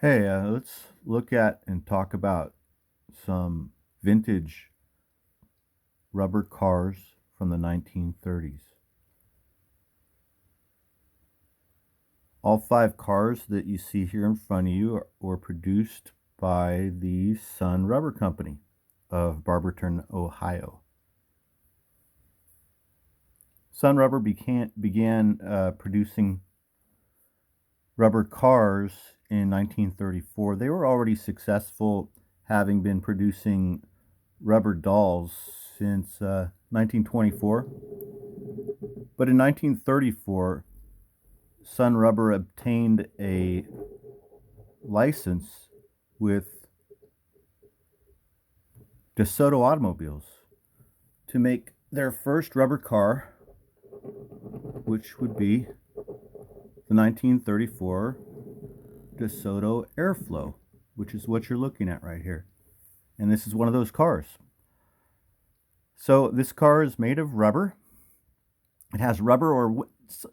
Hey, let's look at and talk about some vintage rubber cars from the 1930s. All five cars that you see here in front of you were produced by the Sun Rubber Company of Barberton, Ohio. Sun Rubber began producing rubber cars in 1934. They were already successful, having been producing rubber dolls since 1924. But in 1934, Sun Rubber obtained a license with Desoto Automobiles to make their first rubber car, which would be the 1934 Desoto Airflow, which is what you're looking at right here. And this is one of those cars. So this car is made of rubber. It has rubber, or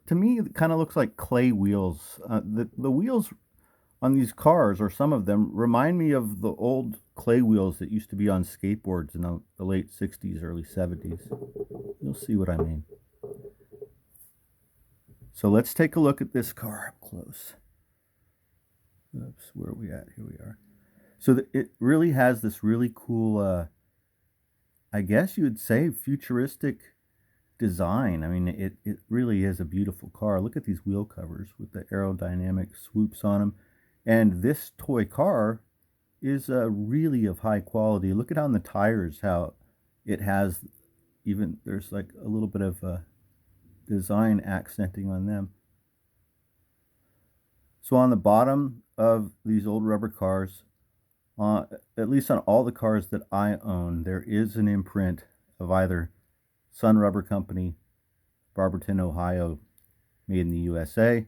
to me, it kind of looks like clay wheels. The wheels on these cars, or some of them, remind me of the old clay wheels that used to be on skateboards in the late 60s, early 70s. You'll see what I mean. So let's take a look at this car up close. Oops, where are we at? Here we are. So it really has this really cool, I guess you would say, futuristic design. I mean, it really is a beautiful car. Look at these wheel covers with the aerodynamic swoops on them. And this toy car is really of high quality. Look at on the tires how it has, even there's like a little bit of design accenting on them. So on the bottom of these old rubber cars, at least on all the cars that I own, there is an imprint of either Sun Rubber Company, Barberton, Ohio, made in the USA,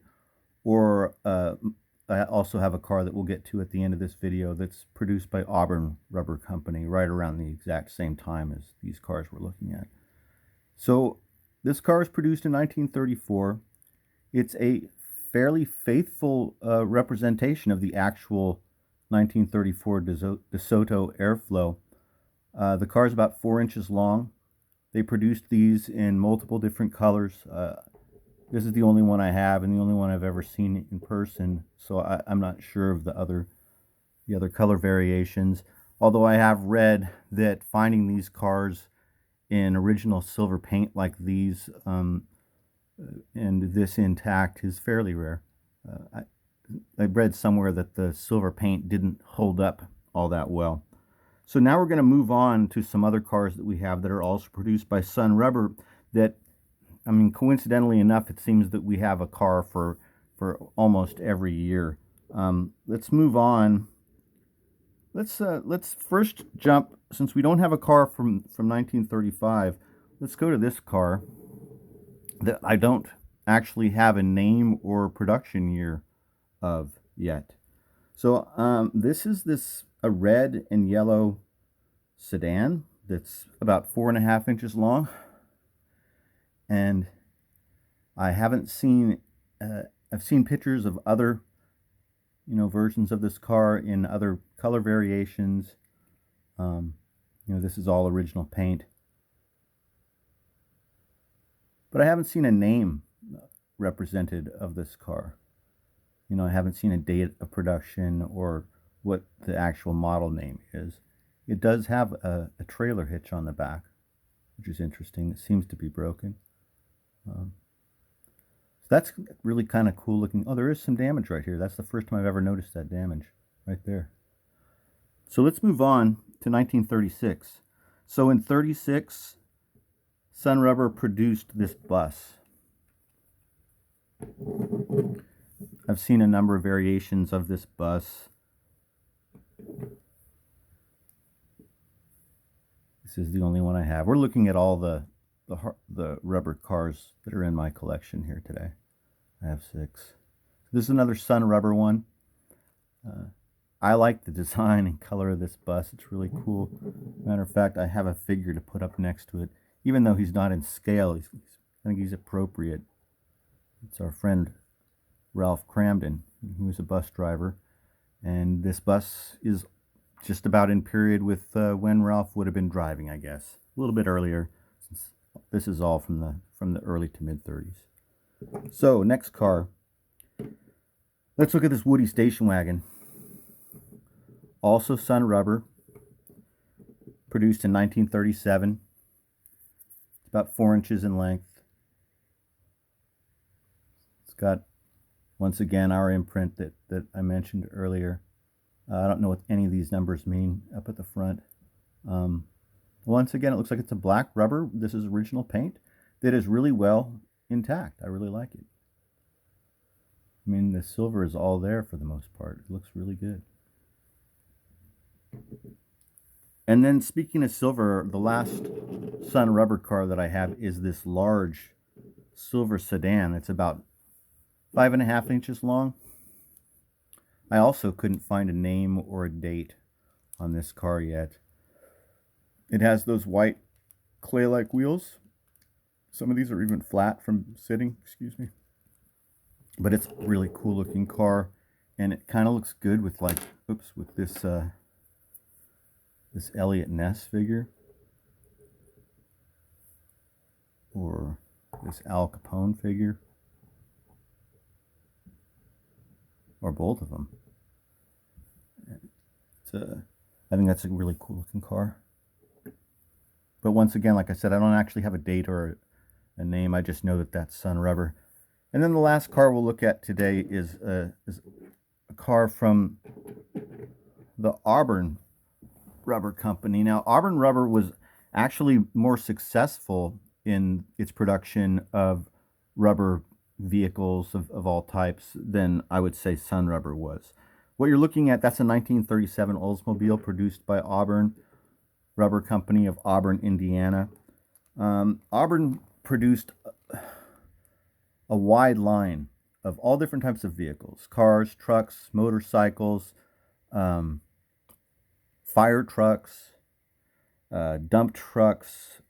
or I also have a car that we'll get to at the end of this video that's produced by Auburn Rubber Company right around the exact same time as these cars we're looking at. So this car is produced in 1934. It's a fairly faithful representation of the actual 1934 Desoto Airflow. The car is about 4 inches long. They produced these in multiple different colors. This is the only one I have and the only one I've ever seen in person, so I'm not sure of the other color variations. Although I have read that finding these cars in original silver paint like these and this intact is fairly rare. I read somewhere that the silver paint didn't hold up all that well. So now we're going to move on to some other cars that we have that are also produced by Sun Rubber that, I mean, coincidentally enough, it seems that we have a car for almost every year. Let's move on. Let's first jump, since we don't have a car from 1935, let's go to this car that I don't actually have a name or production year of yet. So this is a red and yellow sedan that's about 4.5 inches long, and I haven't seen I've seen pictures of other versions of this car in other color variations. This is all original paint, but I haven't seen a name represented of this car. I haven't seen a date of production or what the actual model name is. It does have a trailer hitch on the back, which is interesting. It seems to be broken. So that's really kind of cool looking. Oh, there is some damage right here. That's the first time I've ever noticed that damage right there. So let's move on to 1936. So in 36, Sun Rubber produced this bus. I've seen a number of variations of this bus. This is the only one I have. We're looking at all the rubber cars that are in my collection here today. I have 6. This is another Sun Rubber one. I like the design and color of this bus. It's really cool. Matter of fact, I have a figure to put up next to it. Even though he's not in scale, I think he's appropriate. It's our friend Ralph Cramden. He was a bus driver, And this bus is just about in period with when Ralph would have been driving, I guess. A little bit earlier, since this is all from the early to mid 30s. So next car, let's look at this Woody station wagon. Also Sun Rubber, produced in 1937. It's about 4 inches in length. It's got, once again, our imprint that I mentioned earlier. I don't know what any of these numbers mean up at the front. Once again, it looks like it's a black rubber. This is original paint that is really well intact. I really like it. I mean, the silver is all there for the most part. It looks really good. And then speaking of silver, the last Sun Rubber car that I have is this large silver sedan. It's about 5.5 inches long. I also couldn't find a name or a date on this car yet. It has those white clay-like wheels. Some of these are even flat from sitting, excuse me. But it's a really cool looking car, and it kind of looks good with like, oops, with this this Elliot Ness figure, or this Al Capone figure, or both of them. I think that's a really cool looking car. But once again, like I said, I don't actually have a date or a name. I just know that that's Sun Rubber. And then the last car we'll look at today is a car from the Auburn Rubber Company. Now, Auburn Rubber was actually more successful in its production of rubber vehicles of all types than I would say Sun Rubber was. What you're looking at, that's a 1937 Oldsmobile produced by Auburn Rubber Company of Auburn, Indiana. Auburn produced a wide line of all different types of vehicles: cars, trucks, motorcycles, fire trucks, dump trucks,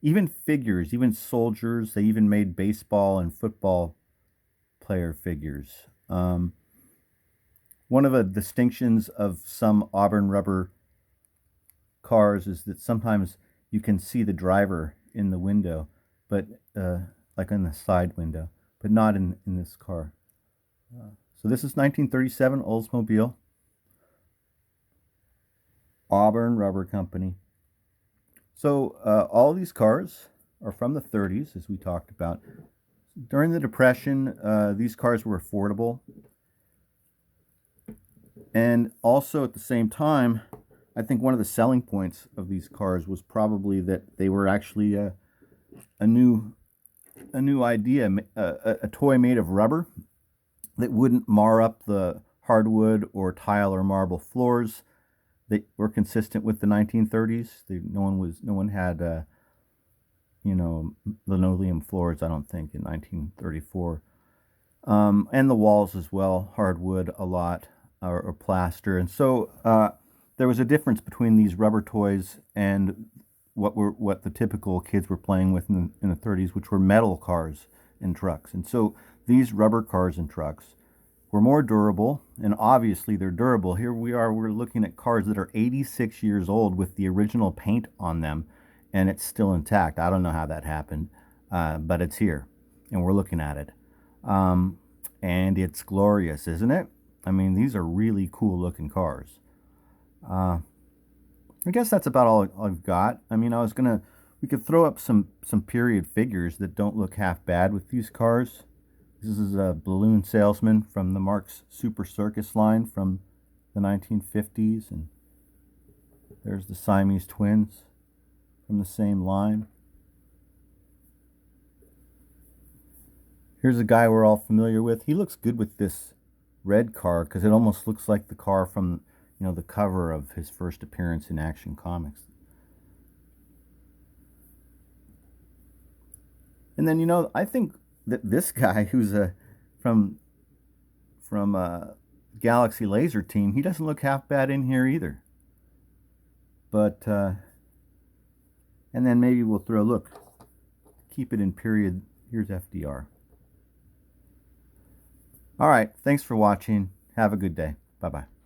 even figures, even soldiers. They even made baseball and football player figures. One of the distinctions of some Auburn Rubber cars is that sometimes you can see the driver in the window, but like in the side window, but not in this car. So this is 1937 Oldsmobile, Auburn Rubber Company. So all these cars are from the 30s, as we talked about. During the Depression, these cars were affordable. And also at the same time, I think one of the selling points of these cars was probably that they were actually a new idea, a toy made of rubber that wouldn't mar up the hardwood or tile or marble floors. They were consistent with the 1930s. No one had linoleum floors, I don't think, in 1934. And the walls as well, hardwood a lot, or plaster. And so there was a difference between these rubber toys and what the typical kids were playing with in the 30s, which were metal cars and trucks. And so these rubber cars and trucks were more durable, and obviously they're durable. Here we're looking at cars that are 86 years old with the original paint on them, and it's still intact. I don't know how that happened, but it's here, and we're looking at it. And it's glorious, isn't it? I mean, these are really cool looking cars. I guess that's about all I've got. I mean, we could throw up some period figures that don't look half bad with these cars. This is a balloon salesman from the Marx Super Circus line from the 1950s, and there's the Siamese twins from the same line. Here's a guy we're all familiar with. He looks good with this red car because it almost looks like the car from the cover of his first appearance in Action Comics. And then I think that this guy who's from Galaxy Laser Team, he doesn't look half bad in here either. But and then maybe we'll throw a look, keep it in period. Here's FDR. All right, thanks for watching. Have a good day. Bye-bye.